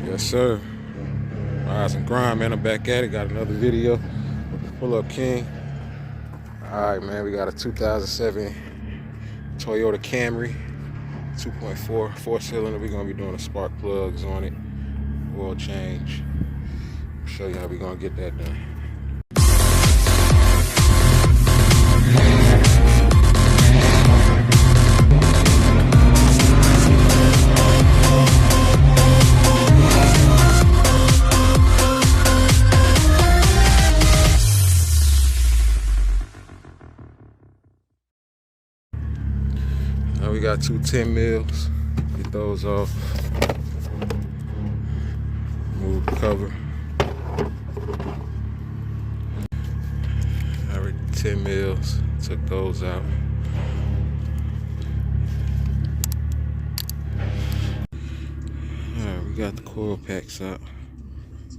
Yes, sir. Rise and grind, man. I'm back at it. Got another video. Pull up King. Alright, man. We got a 2007 Toyota Camry 2.4 4-cylinder. We're going to be doing the spark plugs on it. Oil change. I'll show you how we're going to get that done. Now we got two 10 mils. Get those off. Move the cover. Alright, 10 mils. Took those out. Alright, we got the coil packs out.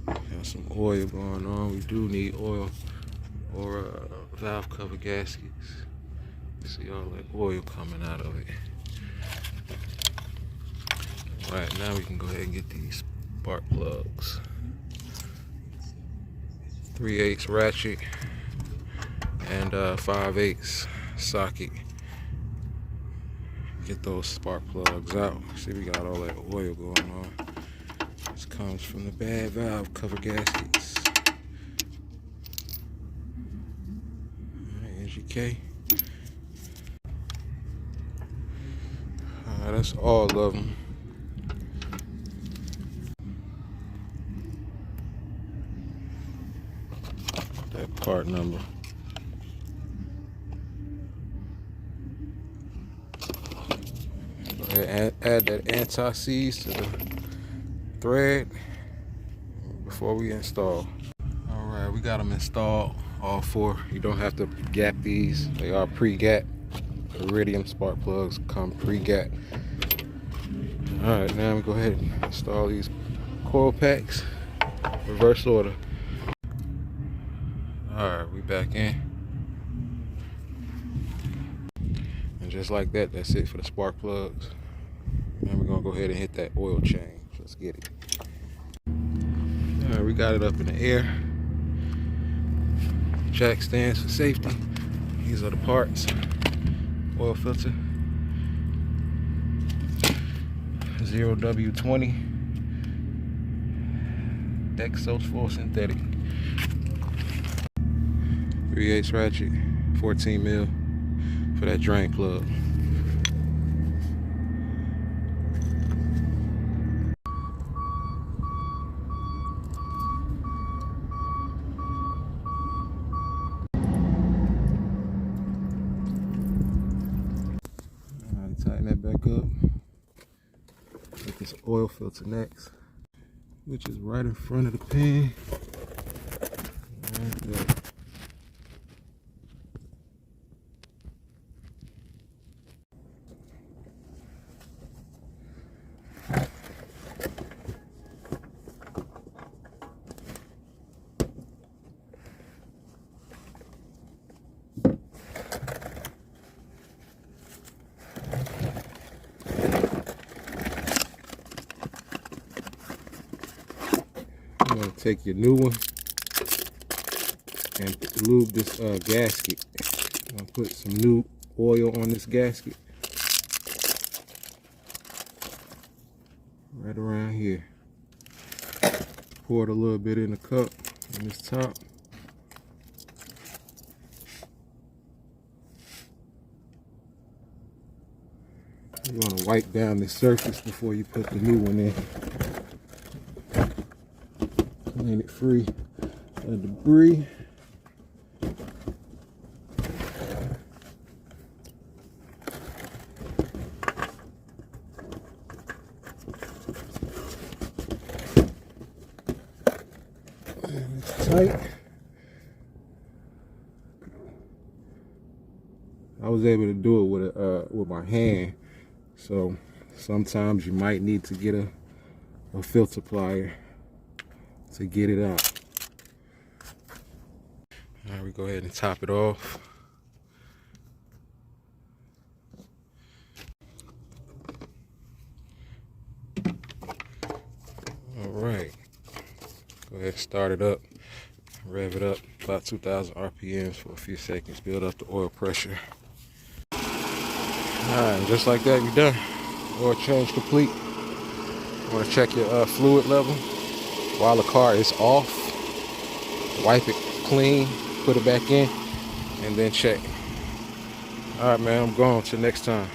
Got some oil going on. We do need oil or valve cover gaskets. See all that oil coming out of it. Right now we can go ahead and get these spark plugs. 3/8 ratchet and 5/8 socket. Get those spark plugs out. See, we got all that oil going on. This comes from the bad valve cover gaskets. NGK. That's all of them. That part number. Go ahead and add that anti-seize to the thread before we install. Alright, we got them installed, all four. You don't have to gap these. They are pre-gap. Iridium spark plugs come pre-gap. Alright, now we go ahead and install these coil packs. Reverse order. Alright, we back in. And just like that, that's it for the spark plugs. Now we're gonna go ahead and hit that oil change. Let's get it. Alright, we got it up in the air. Jack stands for safety. These are the parts. Oil filter. 0W20 Dexos full synthetic. 3/8 ratchet, 14 mil for that drain plug. Alright, tighten that back up. Get this oil filter next, which is right in front of the pan. Right there. You're going to take your new one and lube this gasket. I'm going to put some new oil on this gasket. Right around here. Pour it a little bit in the cup on this top. You want to wipe down the surface before you put the new one in. Clean it free of debris. And it's tight. I was able to do it with my hand, so sometimes you might need to get a filter plier to get it out. All right, we go ahead and top it off. All right. ahead and start it up. Rev it up about 2,000 RPMs for a few seconds. Build up the oil pressure. Alright, just like that, you're done. Oil change complete. You want to check your fluid level while the car is off. Wipe it clean, put it back in, and then check. Alright, man, I'm gone. Till next time.